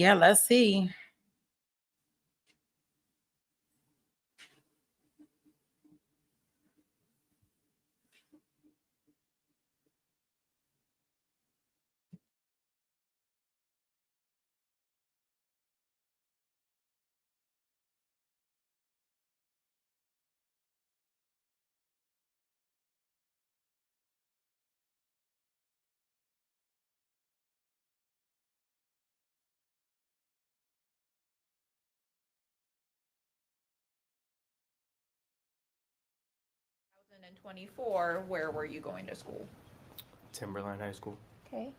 Yeah, let's see. And 24, where were you going to school? Timberline High School. Okay.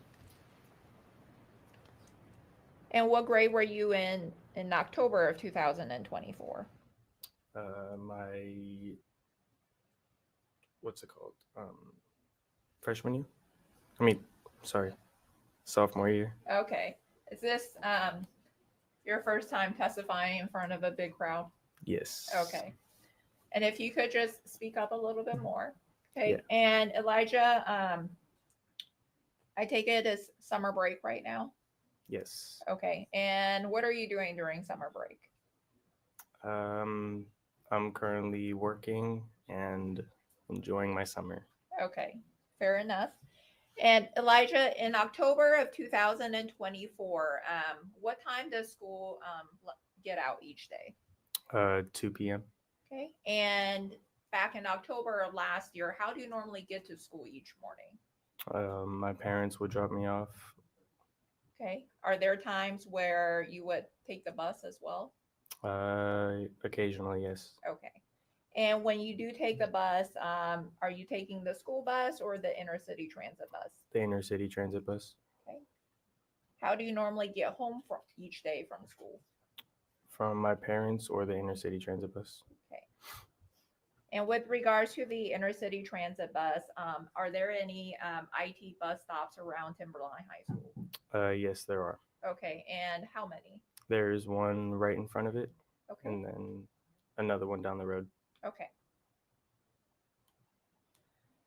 And what grade were you in October of 2024? My what's it called? Freshman year. I mean, sorry, sophomore year. Okay. Is this your first time testifying in front of a big crowd? Yes. Okay. And if you could just speak up a little bit more. Yeah. Okay. And Elijah, I take it as summer break right now. Yes. Okay. And what are you doing during summer break? Um, I'm currently working and enjoying my summer. Okay. Fair enough. And Elijah, in October of 2024, what time does school get out each day? 2 p.m. Okay. And back in October of last year, how do you normally get to school each morning? My parents would drop me off. Okay. Are there times where you would take the bus as well? Occasionally, yes. Okay. And when you do take the bus, are you taking the school bus or the inner city transit bus? The inner city transit bus. Okay. How do you normally get home from each day from school? From my parents or the inner city transit bus. Okay. And with regards to the inner city transit bus, are there any IT bus stops around Timberline High School? Yes, there are. Okay, and how many? There's one right in front of it, Okay, and then another one down the road. okay.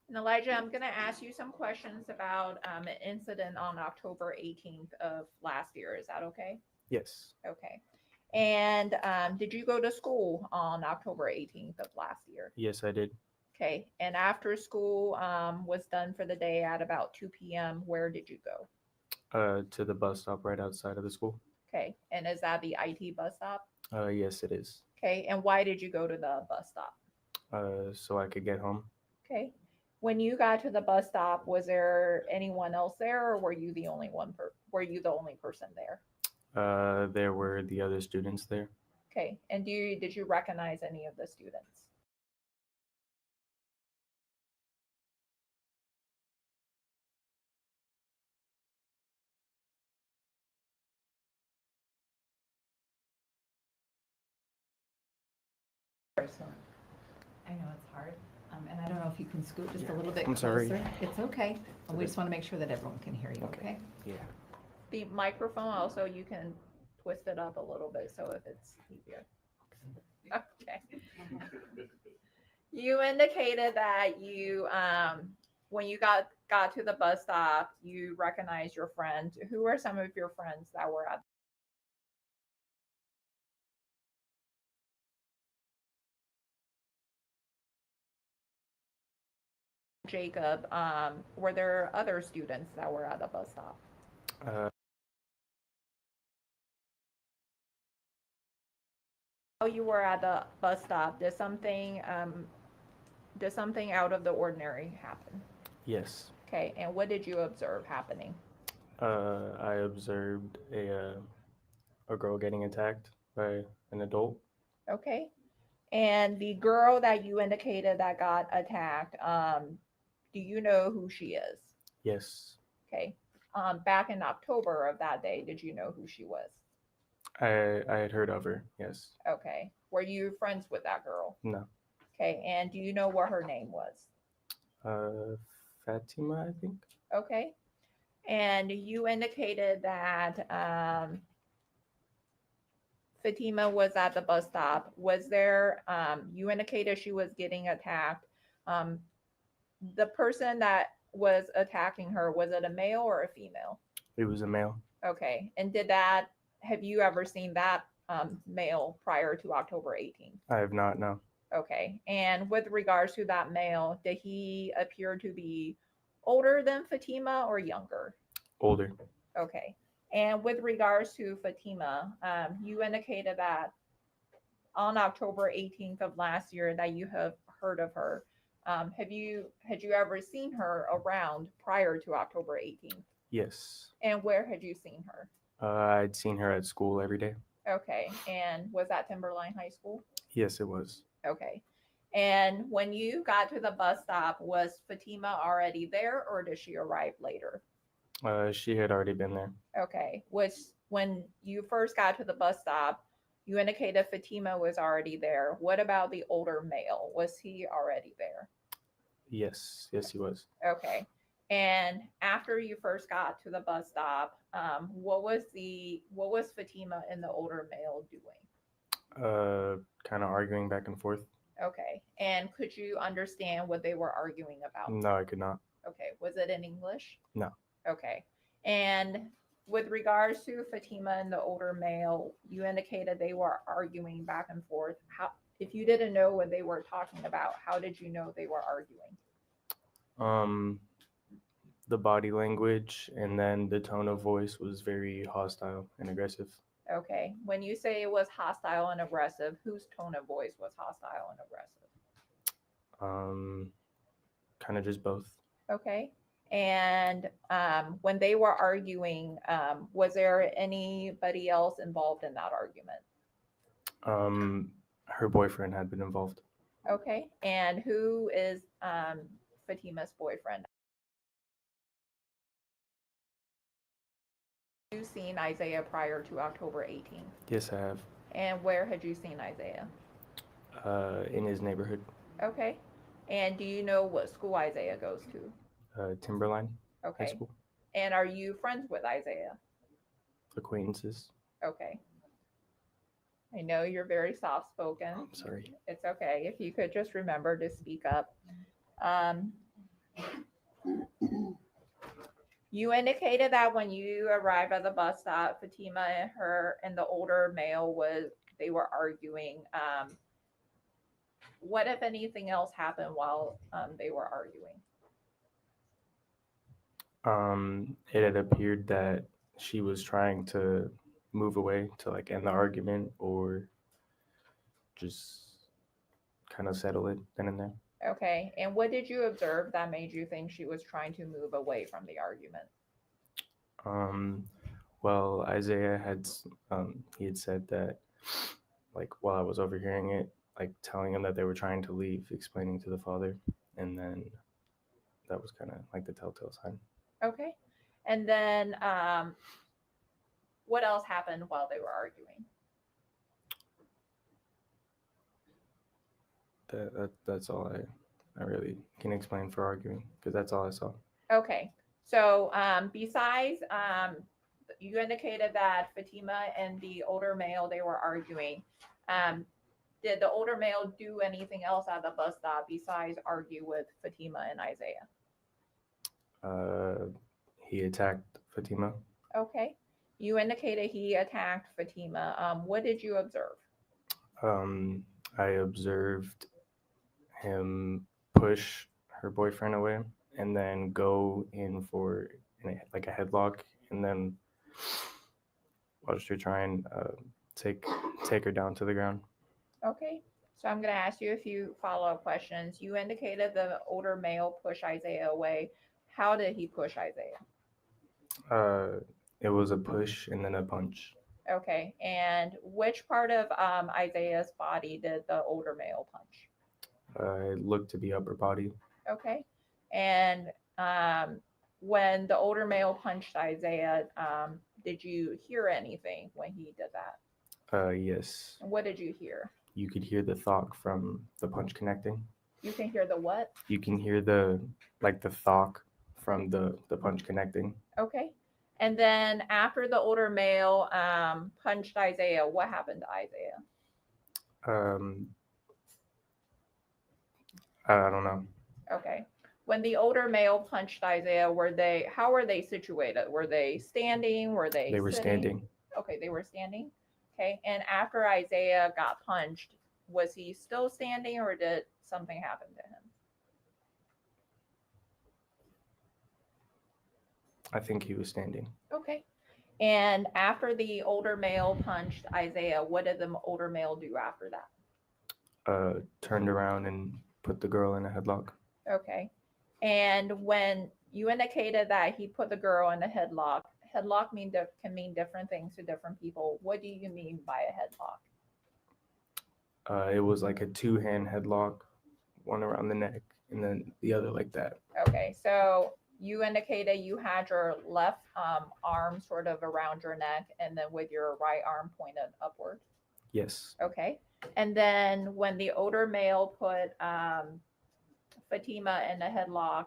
And Elijah, I'm going to ask you some questions about an incident on October 18th of last year. Is that okay? Yes. Okay. And did you go to school on October 18th of last year? Yes, I did. Okay. And after school was done for the day at about 2 p.m., where did you go? To the bus stop right outside of the school. Okay. And is that the IT bus stop? Yes, it is. Okay. And why did you go to the bus stop? So I could get home. Okay. When you got to the bus stop, was there anyone else there, or were you the only were you the only person there? There were the other students there. Okay. And did you recognize any of the students? So I know it's hard, and I don't know if you can scoot just a little bit I'm sorry. closer. It's okay. We just want to make sure that everyone can hear you, okay? Yeah. The microphone also, you can twist it up a little bit so if it's easier. Okay. You indicated that you when you got to the bus stop, you recognized your friend. Who are some of your friends that were at Jacob? Were there other students that were at the bus stop? Uh, While you were at the bus stop, did something out of the ordinary happen? yes. Okay, and what did you observe happening? I observed a girl getting attacked by an adult. Okay, and the girl that you indicated that got attacked, do you know who she is? Yes. Okay, back in October of that day, did you know who she was? I had heard of her. Yes. Okay, were you friends with that girl? No. Okay, and do you know what her name was? Uh, Fatima, I think. Okay, and you indicated that Fatima was at the bus stop. Was there, you indicated she was getting attacked. Um, the person that was attacking her, was it a male or a female? It was a male. Okay. And did that have you ever seen that male prior to October 18th? I have not, no. Okay. And with regards to that male, did he appear to be older than Fatima or younger? Older. Okay. And with regards to Fatima, you indicated that on October 18th of last year that you have heard of her. Had you ever seen her around prior to October 18th? Yes. And where had you seen her? I'd seen her at school every day. Okay. And was that Timberline High School? Yes, it was. Okay. And when you got to the bus stop, was Fatima already there or did she arrive later? She had already been there. Okay. Was when you first got to the bus stop, you indicated Fatima was already there. What about the older male? Was he already there? Yes, he was. Okay. And after you first got to the bus stop, what was Fatima and the older male doing? Kind of arguing back and forth. Okay. And could you understand what they were arguing about? No, I could not. Okay. Was it in English? No. Okay. And with regards to Fatima and the older male, you indicated they were arguing back and forth. How, if you didn't know what they were talking about, how did you know they were arguing? The body language and then the tone of voice was very hostile and aggressive. Okay. When you say it was hostile and aggressive, whose tone of voice was hostile and aggressive? Kind of just both. Okay. And when they were arguing, was there anybody else involved in that argument? Her boyfriend had been involved. Okay. And who is Fatima's boyfriend? Have you seen Isaiah prior to October 18th? Yes, I have. And where had you seen Isaiah? In his neighborhood. Okay. And do you know what school Isaiah goes to? Timberline High Okay. School. And are you friends with Isaiah? Acquaintances. Okay. I know you're very soft spoken. I'm sorry. It's okay. If you could just remember to speak up. You indicated that when you arrived at the bus stop, Fatima and her and the older male they were arguing. What if anything else happened while they were arguing? It had appeared that she was trying to move away to like end the argument or just kind of settle it then and there. Okay. And what did you observe that made you think she was trying to move away from the argument? Well, Isaiah had he had said that like while I was overhearing it, like telling him that they were trying to leave, explaining to the father, and then that was kind of like the telltale sign. Okay. And then what else happened while they were arguing? That's all I really can explain for arguing because that's all I saw. Okay. So besides, you indicated that Fatima and the older male, they were arguing. Did the older male do anything else at the bus stop besides argue with Fatima and Isaiah? He attacked Fatima. Okay. You indicated he attacked Fatima. What did you observe? I observed him push her boyfriend away and then go in for like a headlock and then watched her try and take her down to the ground. Okay. So I'm going to ask you a few follow-up questions. You indicated the older male pushed Isaiah away. How did he push Isaiah? It was a push and then a punch. Okay. And which part of Isaiah's body did the older male punch? It looked to be upper body. Okay. And when the older male punched Isaiah, did you hear anything when he did that? Yes. And what did you hear? You could hear the thok from the punch connecting. You can hear the what? You can hear the thok from the punch connecting. Okay. And then after the older male punched Isaiah, what happened to Isaiah? I don't know. Okay. When the older male punched Isaiah, how were they situated? Were they standing? Were they They were sitting? standing. Okay, they were standing. Okay, and after Isaiah got punched, was he still standing or did something happen to him? I think he was standing. Okay. And after the older male punched Isaiah, what did the older male do after that? Turned around and put the girl in a headlock. Okay. And when you indicated that he put the girl in a headlock, headlock can mean different things to different people. What do you mean by a headlock? It was like a two-hand headlock, one around the neck and then the other like that. Okay, so you indicated you had your left arm sort of around your neck and then with your right arm pointed upward. Yes. Okay. And then when the older male put Fatima in a headlock,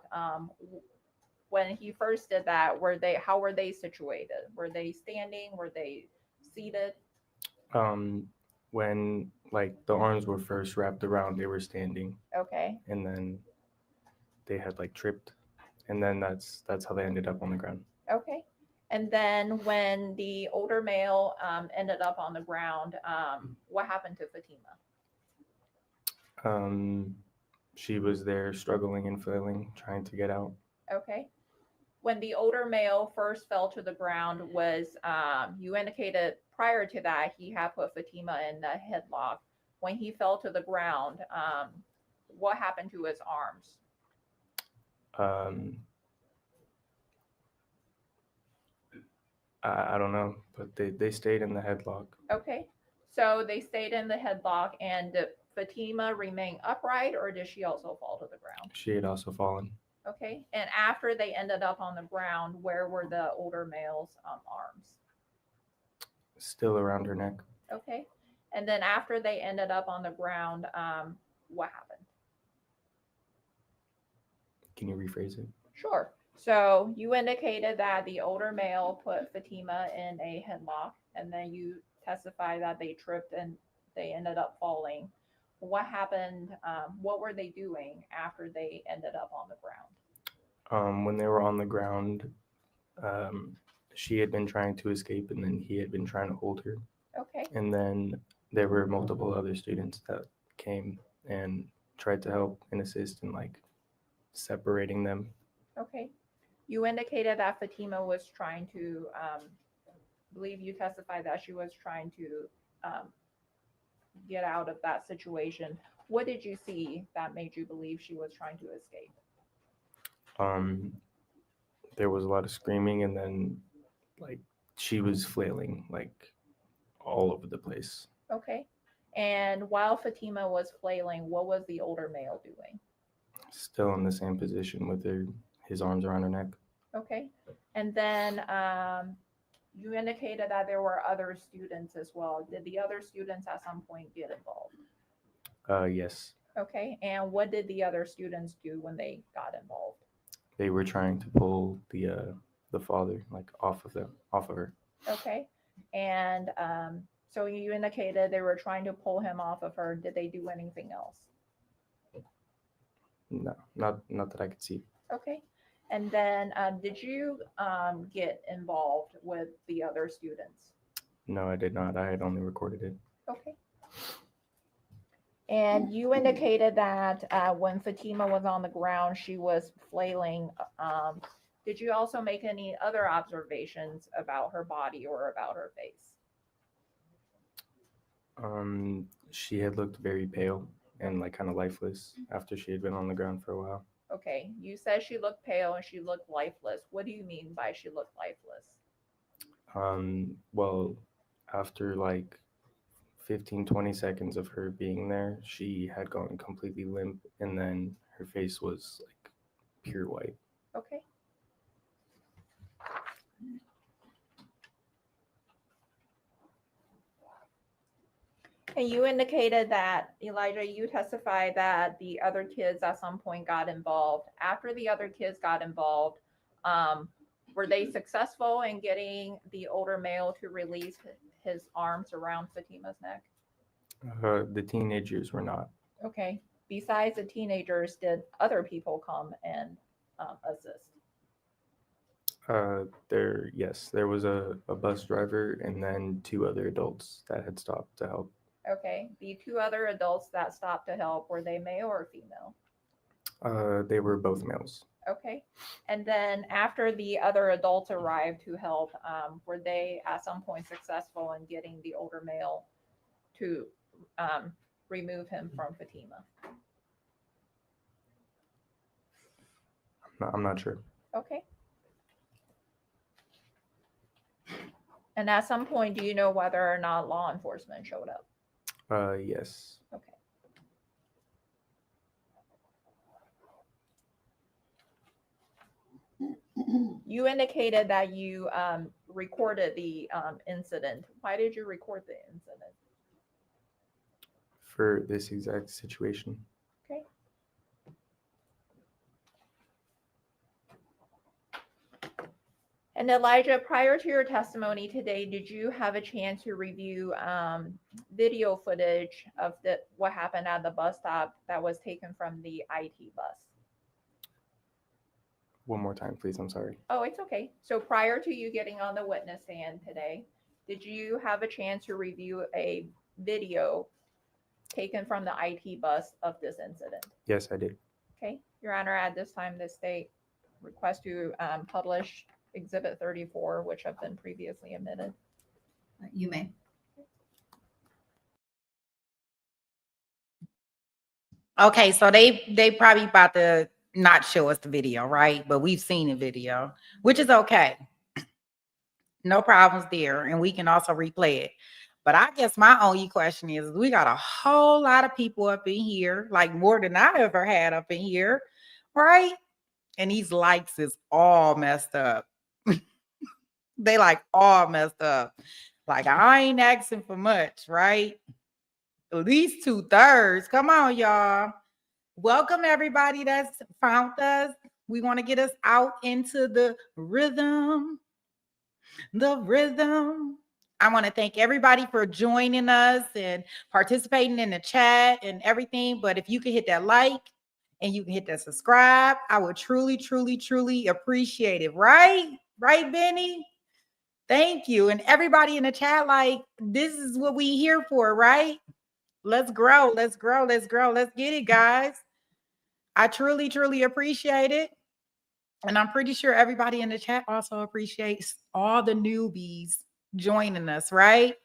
when he first did that, how were they situated? Were they standing? Were they seated? When like the arms were first wrapped around, they were standing, Okay. and then they had like tripped, and then that's how they ended up on the ground. Okay. And then when the older male ended up on the ground, what happened to Fatima? She was there struggling and flailing, trying to get out. Okay. When the older male first fell to the ground, was you indicated prior to that he had put Fatima in the headlock. When he fell to the ground, what happened to his arms? Um, I don't know, but they stayed in the headlock. Okay. So they stayed in the headlock, and did Fatima remain upright, or did she also fall to the ground? She had also fallen. Okay. And after they ended up on the ground, where were the older male's arms? Still around her neck. Okay. And then after they ended up on the ground, what happened? Can you rephrase it? Sure. So you indicated that the older male put Fatima in a headlock, and then you testify that they tripped and they ended up falling. What happened? What were they doing after they ended up on the ground? When they were on the ground, um, she had been trying to escape, and then he had been trying to hold her. Okay. And then there were multiple other students that came and tried to help and assist in like separating them. Okay. You indicated that Fatima was trying to, believe you testified that she was trying to get out of that situation. What did you see that made you believe she was trying to escape? Um, there was a lot of screaming, and then like she was flailing like all over the place. Okay. And while Fatima was flailing, what was the older male doing? Still in the same position with his arms around her neck. Okay. And then you indicated that there were other students as well. Did the other students at some point get involved? Yes, Okay. And what did the other students do when they got involved? they were trying to pull the father like off of her. Okay. And so you indicated they were trying to pull him off of her. Did they do anything else? No, not that I could see. Okay. And then did you get involved with the other students? No, I did not. I had only recorded it. Okay. And you indicated that when Fatima was on the ground, she was flailing. Did you also make any other observations about her body or about her face? She had looked very pale and like kind of lifeless after she had been on the ground for a while. Okay, you said she looked pale and she looked lifeless. What do you mean by she looked lifeless? Well, after like 15-20 seconds of her being there, she had gone completely limp, and then her face was like pure white. Okay. And you indicated that, Elijah, you testified that the other kids at some point got involved. After the other kids got involved, were they successful in getting the older male to release his arms around Fatima's neck? The teenagers were not. Okay. Besides the teenagers, did other people come and assist? There was a bus driver and then two other adults that had stopped to help. Okay. The two other adults that stopped to help, were they male or female? They were both males. Okay. And then after the other adults arrived to help, were they at some point successful in getting the older male to um, remove him from Fatima? I'm not sure. Okay. And at some point, do you know whether or not law enforcement showed up? Yes. Okay. You indicated that you recorded the incident. Why did you record the incident? For this exact situation. Okay. And Elijah, prior to your testimony today, did you have a chance to review video footage of what happened at the bus stop that was taken from the IT bus? One more time, please. I'm sorry. Oh, it's okay. So prior to you getting on the witness stand today, did you have a chance to review a video taken from the IT bus of this incident? Yes, I did. Okay, Your Honor, at this time, the state requests to publish Exhibit 34, which have been previously omitted. You may. Okay, so they probably about to not show us the video, right? But we've seen the video, which is okay. No problems there, and we can also replay it. But I guess my only question is, we got a whole lot of people up in here, like more than I ever had up in here, right? And these likes is all messed up. They like all messed up. Like I ain't asking for much, right? At least 2/3. Come on, y'all. Welcome everybody that's found us. We want to get us out into the rhythm. The rhythm. I want to thank everybody for joining us and participating in the chat and everything. But if you can hit that like and you can hit that subscribe, I would truly, truly, truly appreciate it. Right? Right, Benny? Thank you. And everybody in the chat, like, this is what we here for, right? Let's grow. Let's grow. Let's grow. Let's get it, guys. I truly, truly appreciate it. And I'm pretty sure everybody in the chat also appreciates all the newbies joining us, right?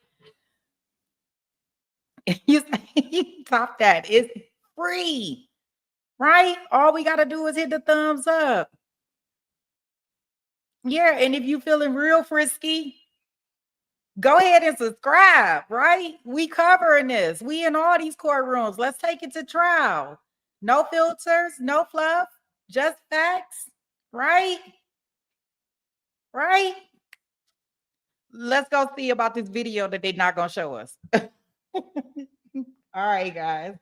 You top that. It's free, right? All we got to do is hit the thumbs up. Yeah, and if you feeling real frisky, go ahead and subscribe, right? We covering this. We in all these courtrooms. Let's take it to trial. No filters, no fluff, just facts, right? Right? Let's go see about this video that they're not going to show us. All right, guys.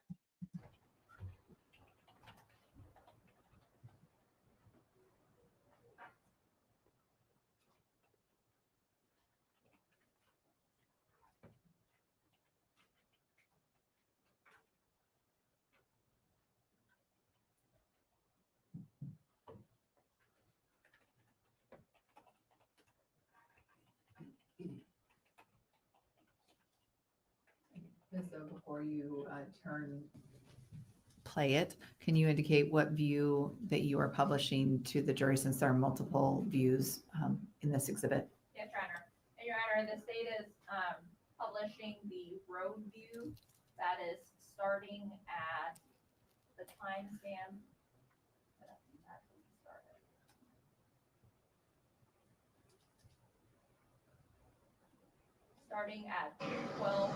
So before you play it, can you indicate what view that you are publishing to the jury, since there are multiple views in this exhibit? Yes, Your Honor. And Your Honor, the state is publishing the road view that is starting at the timestamp. Starting at 12.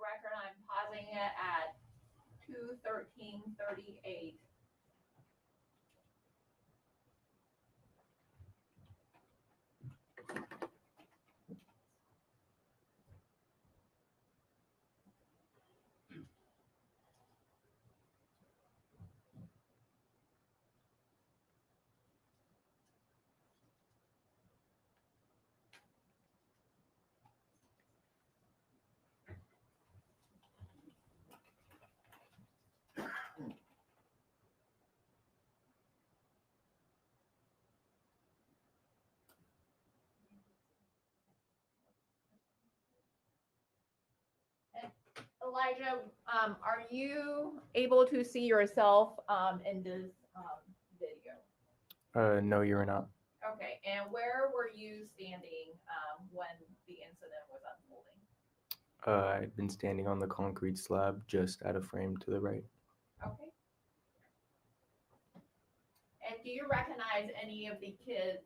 record, I'm pausing it at 2:13:38. Elijah, are you able to see yourself in this video? No, you were not. Okay, and where were you standing when the incident was unfolding? I'd been standing on the concrete slab just out of frame to the right. Okay. And do you recognize any of the kids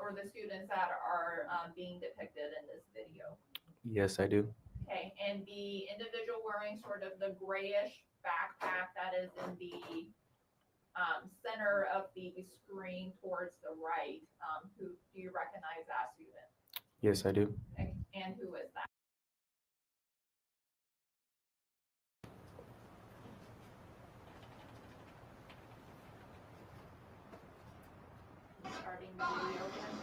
or the students that are being depicted in this video? Yes, I do. Okay, and the individual wearing sort of the grayish backpack that is in the center of the screen towards the right, who do you recognize that student? Yes, I do. Okay, and who is that? Starting the video again.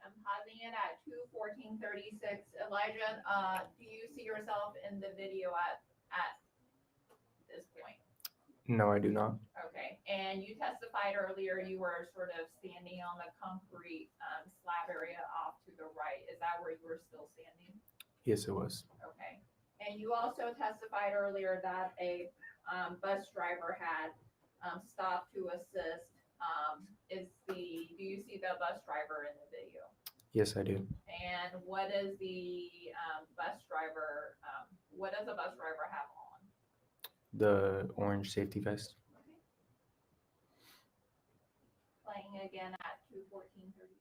I'm pausing it at 2:14:36. Elijah, do you see yourself in the video at this point? No, I do not. Okay, and you testified earlier you were sort of standing on the concrete slab area off to the right. Is that where you were still standing? Yes, it was. Okay, and you also testified earlier that a bus driver had stopped to assist. Do you see the bus driver in the video? Yes, I do. And what is the bus driver? What does a bus driver have on? The orange safety vest. Okay. Playing again at 2:14:36.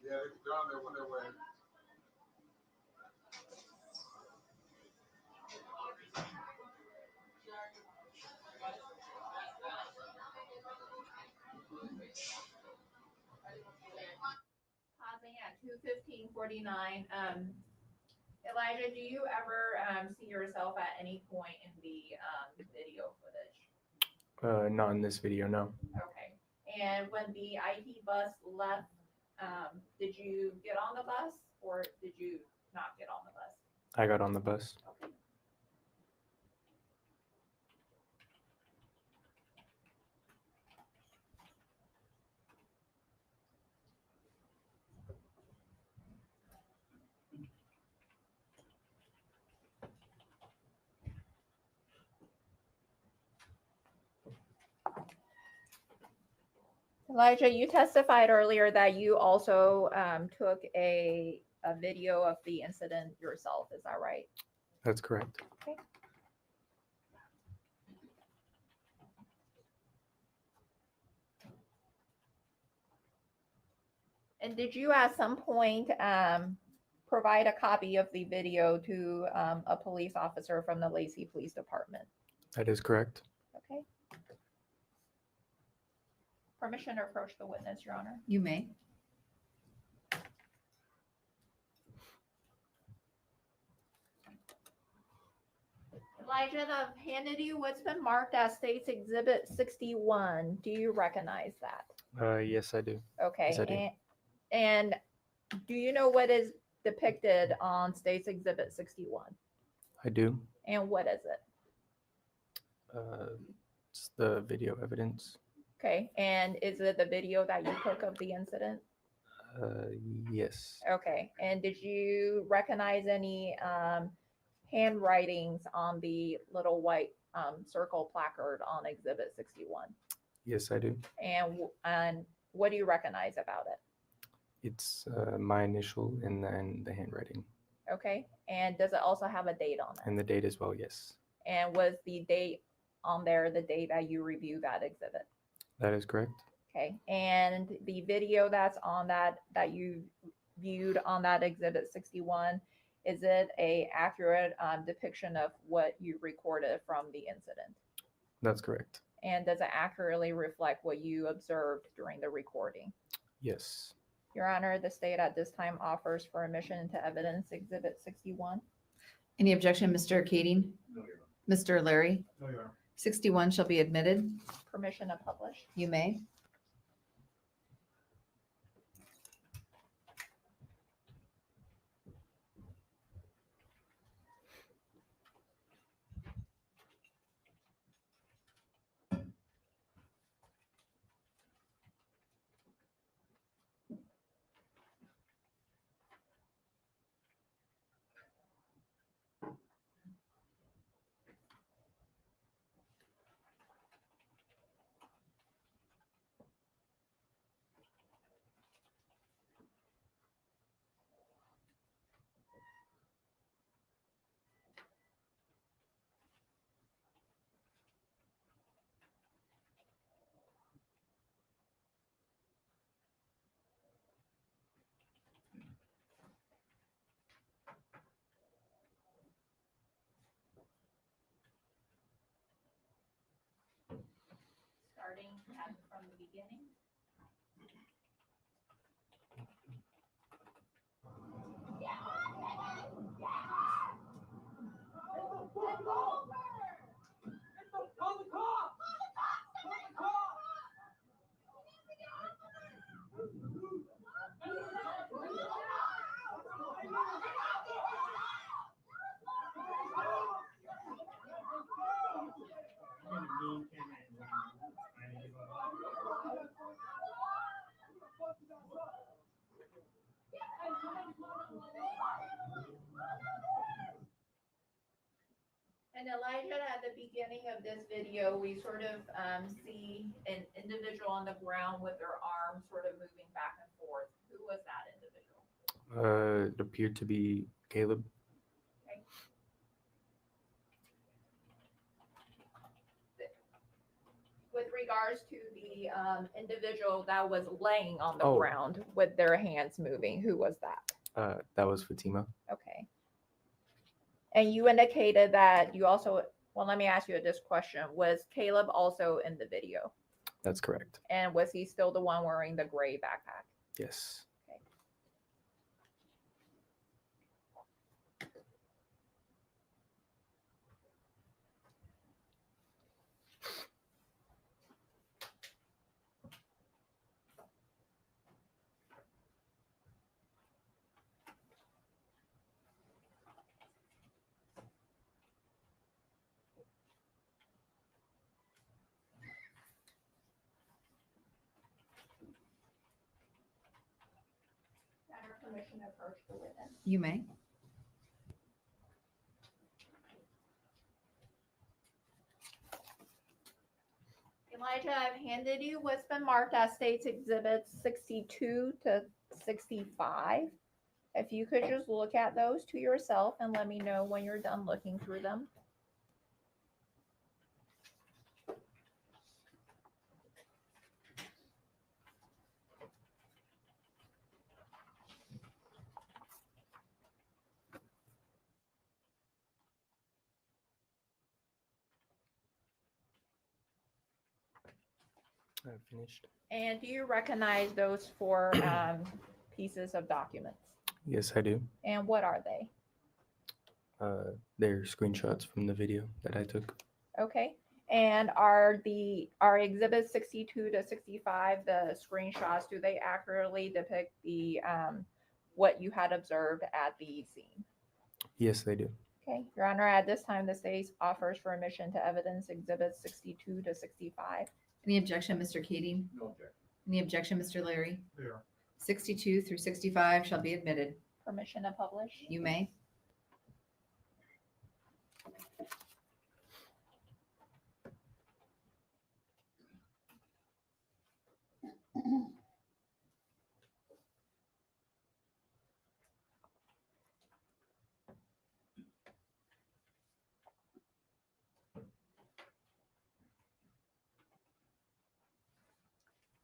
Yeah, it's down there when they were. Pausing at 2:15:49. Elijah, do you ever see yourself at any point in the video footage? Not in this video, no. Okay. And when the IT bus left, did you get on the bus or did you not get on the bus? I got on the bus. Okay. Elijah, you testified earlier that you also took a video of the incident yourself. Is that right? That's correct. Okay. And did you at some point provide a copy of the video to a police officer from the Lacey Police Department? That is correct. Okay. Permission to approach the witness, Your Honor. You may. Elijah, I've handed you what's been marked as State's Exhibit 61. Do you recognize that? Yes, I do. Okay. Yes, I do. And do you know what is depicted on State's Exhibit 61? I do. And what is it? It's the video evidence. Okay. And is it the video that you took of the incident? Yes. Okay. And did you recognize any handwritings on the little white circle placard on Exhibit 61? Yes, I do. And what do you recognize about it? It's my initial and then the handwriting. Okay. And does it also have a date on it? And the date as well, yes. And was the date on there the day that you reviewed that exhibit? That is correct. Okay. And the video that's on that you viewed on that Exhibit 61, is it a accurate depiction of what you recorded from the incident? That's correct. And does it accurately reflect what you observed during the recording? Yes. Your Honor, the state at this time offers for admission into evidence Exhibit 61. Any objection, Mr. Kading? No, Your Honor. Mr. Larry? No, Your Honor. 61 shall be admitted. Permission to publish. You may. Starting from the beginning. And Elijah, at the beginning of this video, we sort of see an individual on the ground with their arms sort of moving back and forth. Who was that individual? It appeared to be Caleb. With regards to the individual that was laying on the Oh. ground with their hands moving, who was that? That was Fatima. Okay. And you indicated that you also, well, let me ask you this question. Was Caleb also in the video? That's correct. And was he still the one wearing the gray backpack? Yes. Permission to approach the witness. You may. Elijah, I've handed you what's been marked as States Exhibits 62 to 65. If you could just look at those to yourself and let me know when you're done looking through them. I've finished. And do you recognize those four pieces of documents? Yes, I do. And what are they? They're screenshots from the video that I took. Okay. And are exhibits 62 to 65 the screenshots? Do they accurately depict the what you had observed at the scene? Yes, they do. Okay, Your Honor, at this time, the state offers for admission to evidence exhibits 62 to 65. Any objection, Mr. Keating? No objection. Any objection, Mr. Larry? There. 62 through 65 shall be admitted. Permission to publish? You may.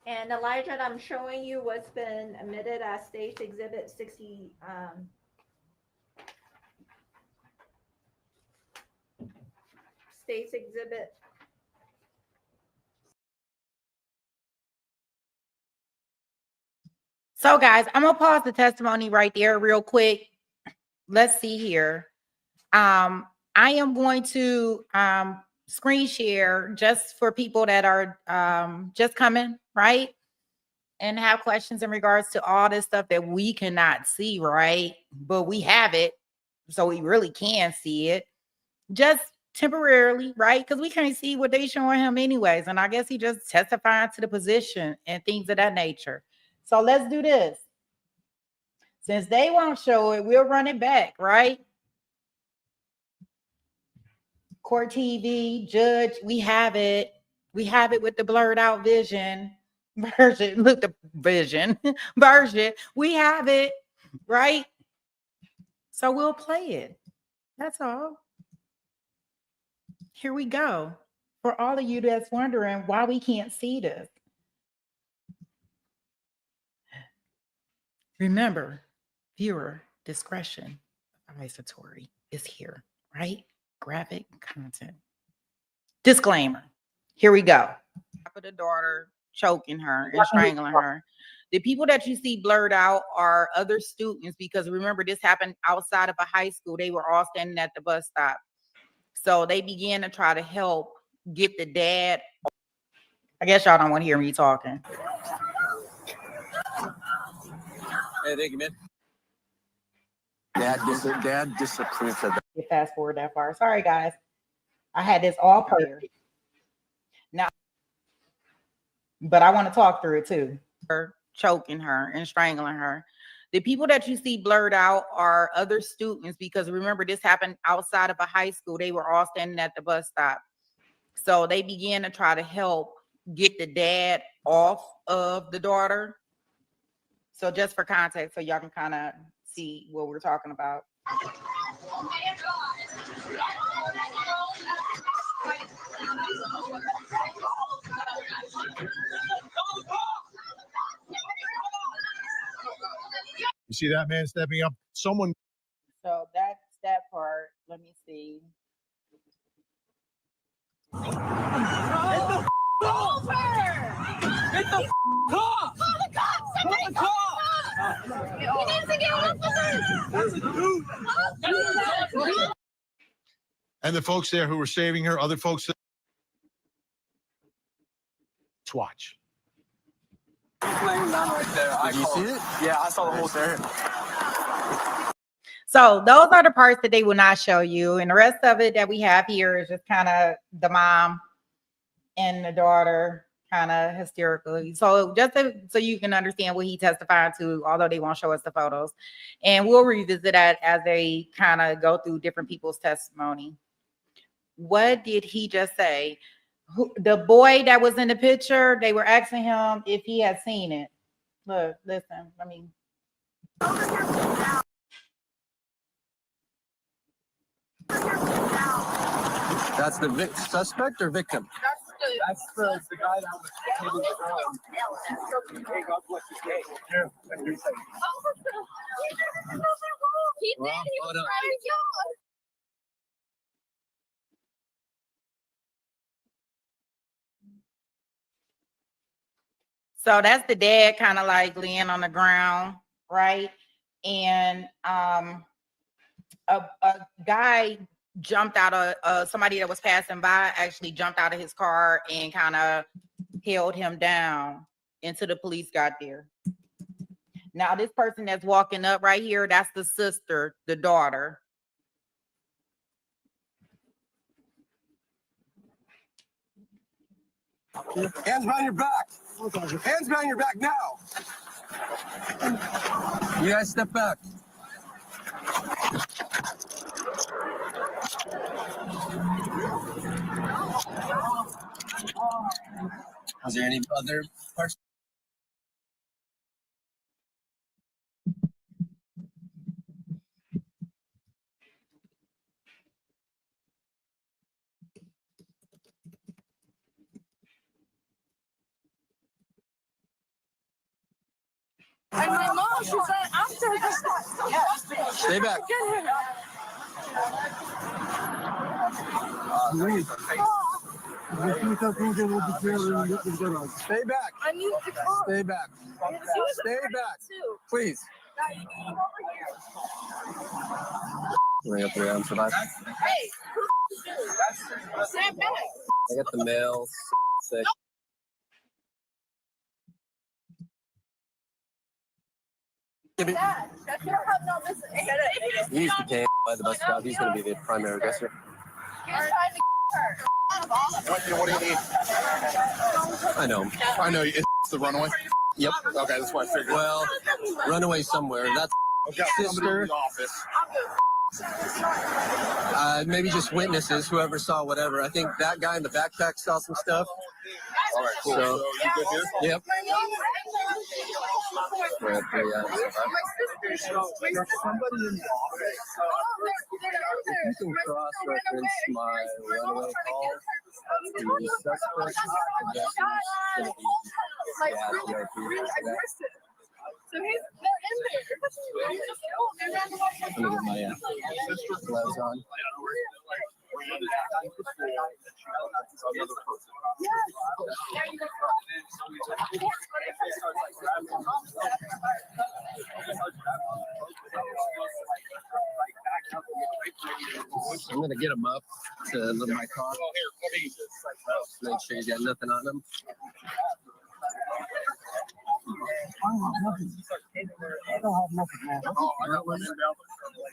And Elijah, I'm showing you what's been admitted as State's Exhibit 60. State's Exhibit. So guys, I'm gonna pause the testimony right there real quick. Let's see here. I am going to screen share just for people that are just coming, right? And have questions in regards to all this stuff that we cannot see, right? But we have it, so we really can see it. Just temporarily, right? Because we can't see what they showing him anyways. And I guess he just testifying to the position and things of that nature. So let's do this. Since they won't show it, we'll run it back, right? Court TV, judge, we have it. We have it with the blurred out vision version. Look, the vision version. We have it, right? So we'll play it. That's all. Here we go. For all of you that's wondering why we can't see this. Remember, viewer discretion advisory is here, right? Graphic content. Disclaimer. Here we go. Of the daughter choking her and strangling her. The people that you see blurred out are other students because remember, this happened outside of a high school. They were all standing at the bus stop. So they began to try to help get the dad. I guess y'all don't want to hear me talking. Hey, thank you, man. Dad disapproves of that. You fast forward that far. Sorry, guys. I had this all prepared. Now, but I want to talk through it too. Her choking her and strangling her. The people that you see blurred out are other students because remember, this happened outside of a high school. They were all standing at the bus stop. So they began to try to help get the dad off of the daughter. So just for context, so y'all can kind of see what we're talking about. You see that man stepping up? Someone. So that's that part. Let me see. And the folks there who were saving her, other folks. Let's watch. Did you see it? Yeah, I saw the whole thing. So those are the parts that they will not show you. And the rest of it that we have here is just kind of the mom and the daughter kind of hysterically. So just so you can understand what he testified to, although they won't show us the photos. And we'll revisit that as they kind of go through different people's testimony. What did he just say? the boy that was in the picture, they were asking him if he had seen it. Look, listen, I mean. That's the suspect or victim? That's the guy that was taking the phone. Hey, God bless you. Here. Well, hold on. So that's the dad kind of like laying on the ground, right? And a guy jumped out of somebody that was passing by actually jumped out of his car and kind of held him down until the police got there. Now this person that's walking up right here, that's the sister, the daughter. Hands behind your back. Hands behind your back now. You guys step back. Was there any other person? And my mom, she said after this. Stay back. Stay back. I need to call. Stay back. Stay back. Please. Bring up the arms for that. Hey, stand back. I got the mail. Sick. Dad, that's your have no business. He's the can by the bus stop. He's going to be the primary aggressor. You're trying to get her. What do you need? I know. I know it's the runaway. Yep. Okay, that's what I figured. Well, run away somewhere. That's Okay, sister. in the office. Maybe just witnesses, whoever saw whatever. I think that guy in the backpack saw some stuff. All right, cool. So, So you good here? yep. Right, There's somebody in the office. If you can cross-reference my runaway call to the suspect, I guess it's going to be So they're in there. I'm going to get my gloves on. I'm going to get him up to my car. Make sure he's got nothing on him. I don't have nothing, man.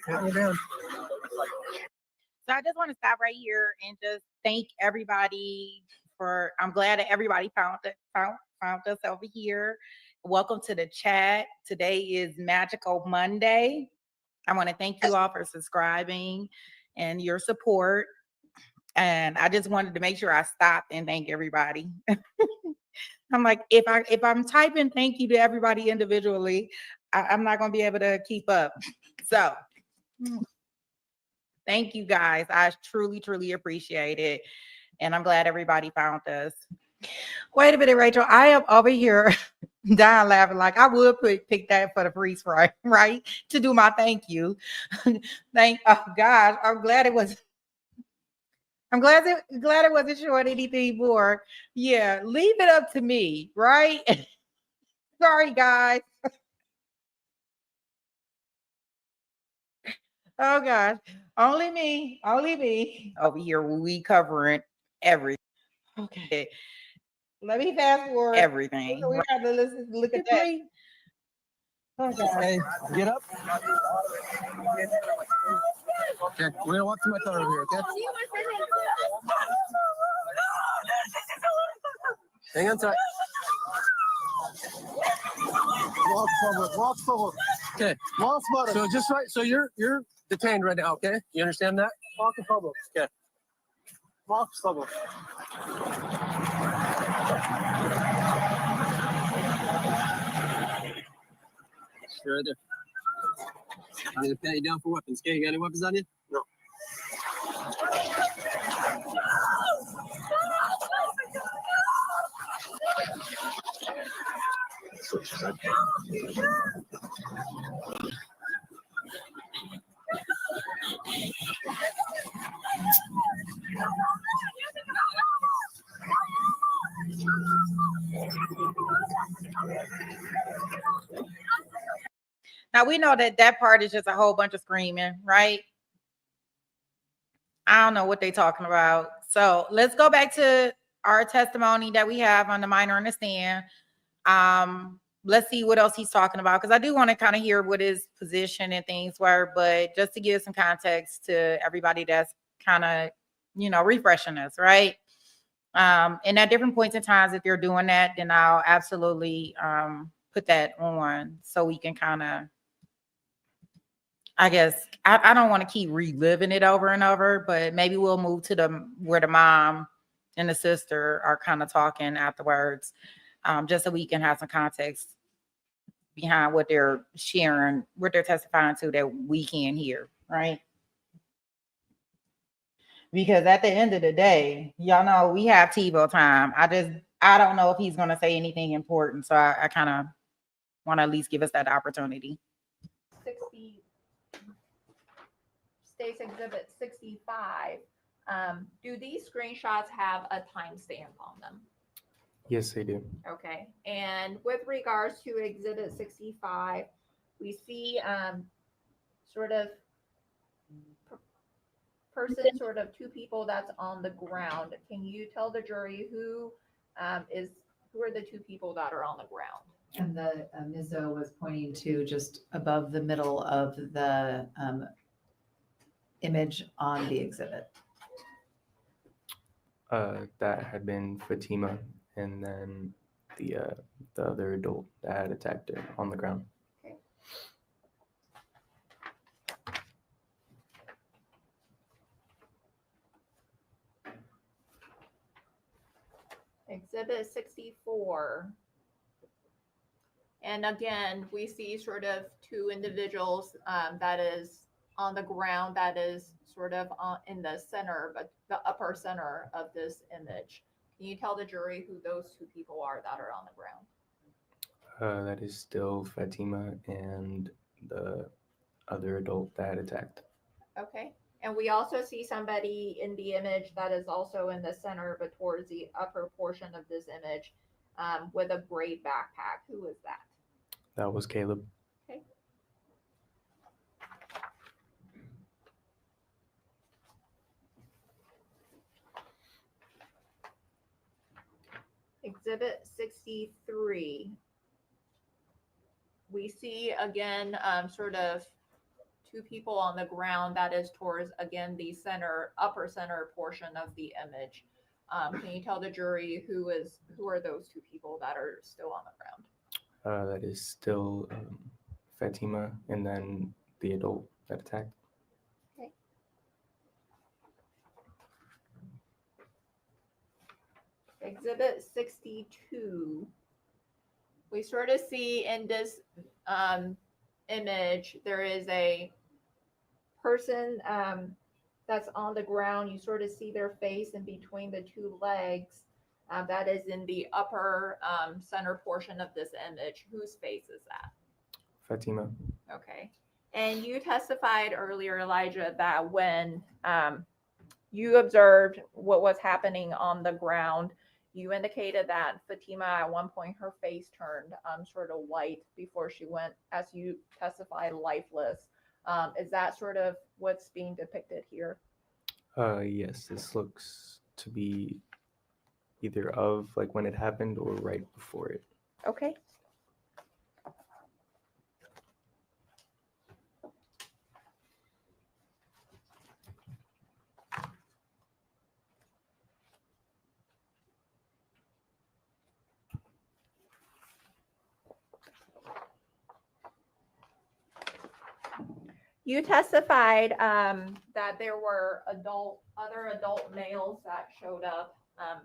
Calm me down. So I just want to stop right here and just thank everybody for, I'm glad that everybody found us over here. Welcome to the chat. Today is Magical Monday. I want to thank you all for subscribing and your support. And I just wanted to make sure I stopped and thank everybody. I'm like, if I'm typing thank you to everybody individually, I'm not going to be able to keep up. So thank you guys. I truly, truly appreciate it. And I'm glad everybody found us. Wait a minute, Rachel. I am over here dying laughing like I would pick that for the freeze fry, right? To do my thank you. Oh gosh, I'm glad it wasn't showing anything more. Yeah, leave it up to me, right? Sorry, guys. Oh gosh, only me over here. We covering everything. Okay, let me fast forward everything. We got to look at that. Okay. Hey, get up. Okay, we're gonna walk to my car over here, okay? Hang on tight. Walk forward. Okay. So just right. So you're detained right now, okay? You understand that? Walk forward. Okay. Mark Stubble. Sure there. I need to pat you down for weapons. Okay, you got any weapons on you? No. That's what she said. Now we know that that part is just a whole bunch of screaming, right? I don't know what they're talking about. So let's go back to our testimony that we have on the minor in the stand. Let's see what else he's talking about, because I do want to kind of hear what his position and things were, but just to give some context to everybody that's kind of, refreshing us, right? And at different points in times, if you're doing that, then I'll absolutely put that on so we can kind of, I guess, I don't want to keep reliving it over and over, but maybe we'll move to where the mom and the sister are kind of talking afterwards, just so we can have some context behind what they're sharing, what they're testifying to that we can hear, right? Because at the end of the day, y'all know we have TiVo time. I don't know if he's going to say anything important, so I kind of want to at least give us that opportunity. 60 States Exhibit 65. Do these screenshots have a timestamp on them? Yes, they do. Okay. And with regards to Exhibit 65, we see sort of sort of two people that's on the ground. Can you tell the jury who are the two people that are on the ground? And the Ms. O was pointing to just above the middle of the image on the exhibit. That had been Fatima, and then the other adult that had attacked her on the ground. Okay. Exhibit 64. And again, we see sort of two individuals that is on the ground, that is sort of in the center, but the upper center of this image. Can you tell the jury who those two people are that are on the ground? That is still Fatima and the other adult that had attacked. Okay. And we also see somebody in the image that is also in the center, but towards the upper portion of this image with a gray backpack. Who is that? That was Caleb. Okay. Exhibit 63. We see again sort of two people on the ground that is towards, again, the upper center portion of the image. Can you tell the jury who are those two people that are still on the ground? That is still Fatima, and then the adult that attacked. Okay. Exhibit 62. We sort of see in this image, there is a person that's on the ground. You sort of see their face in between the two legs. That is in the upper center portion of this image. Whose face is that? Fatima. Okay. And you testified earlier, Elijah, that when you observed what was happening on the ground, you indicated that Fatima, at one point, her face turned sort of white before she went, as you testified, lifeless. Is that sort of what's being depicted here? Yes, this looks to be either of like when it happened or right before it. Okay. You testified that there were other adult males that showed up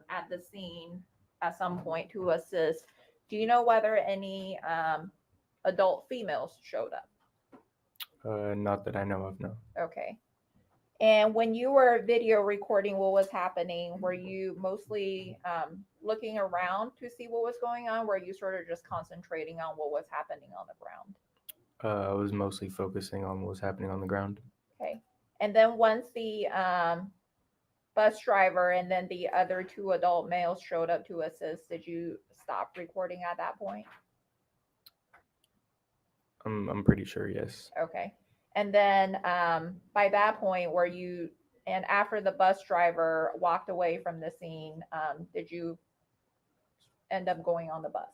at the scene at some point to assist. Do you know whether any adult females showed up? Not that I know of, no. Okay. And when you were video recording what was happening, were you mostly looking around to see what was going on? Were you sort of just concentrating on what was happening on the ground? I was mostly focusing on what was happening on the ground. Okay. And then once the bus driver and then the other two adult males showed up to assist, did you stop recording at that point? I'm pretty sure, yes. Okay. And then by that point, and after the bus driver walked away from the scene, did you end up going on the bus?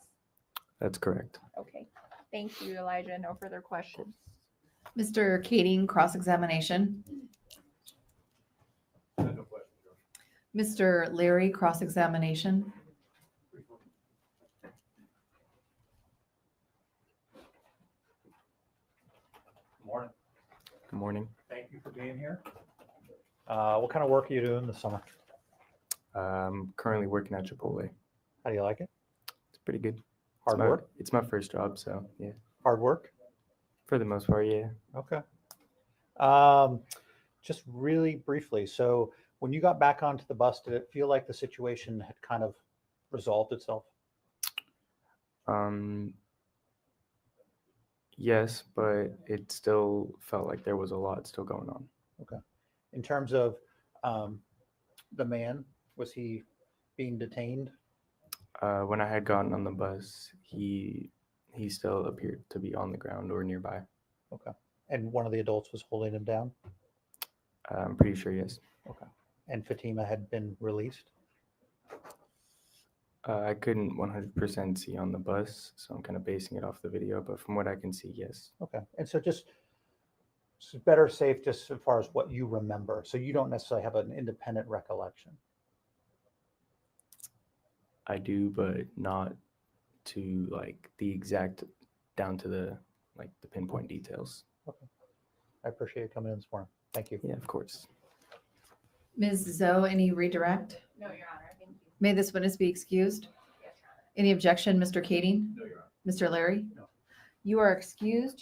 That's correct. Okay. Thank you, Elijah. No further questions. Mr. Kading, cross-examination. Mr. Larry, cross-examination. Morning. Good morning. Thank you for being here. What kind of work are you doing this summer? I'm currently working at Chipotle. How do you like it? It's pretty good. Hard work? It's my first job, so yeah. Hard work? For the most part, yeah. Okay. Just really briefly, so when you got back onto the bus, did it feel like the situation had kind of resolved itself? Yes, but it still felt like there was a lot still going on. Okay. In terms of the man, was he being detained? When I had gotten on the bus, he still appeared to be on the ground or nearby. Okay. And one of the adults was holding him down? I'm pretty sure, yes. Okay. And Fatima had been released? I couldn't 100% see on the bus, so I'm kind of basing it off the video, but from what I can see, yes. Okay. And so just better safe just as far as what you remember. So you don't necessarily have an independent recollection. I do, but not to like the exact down to the pinpoint details. Okay. I appreciate you coming in this morning. Thank you. Yeah, of course. Ms. Zoe, any redirect? No, Your Honor. Thank you. May this witness be excused? Yes, Your Honor. Any objection, Mr. Kading? No, Your Honor. Mr. Larry? No. You are excused.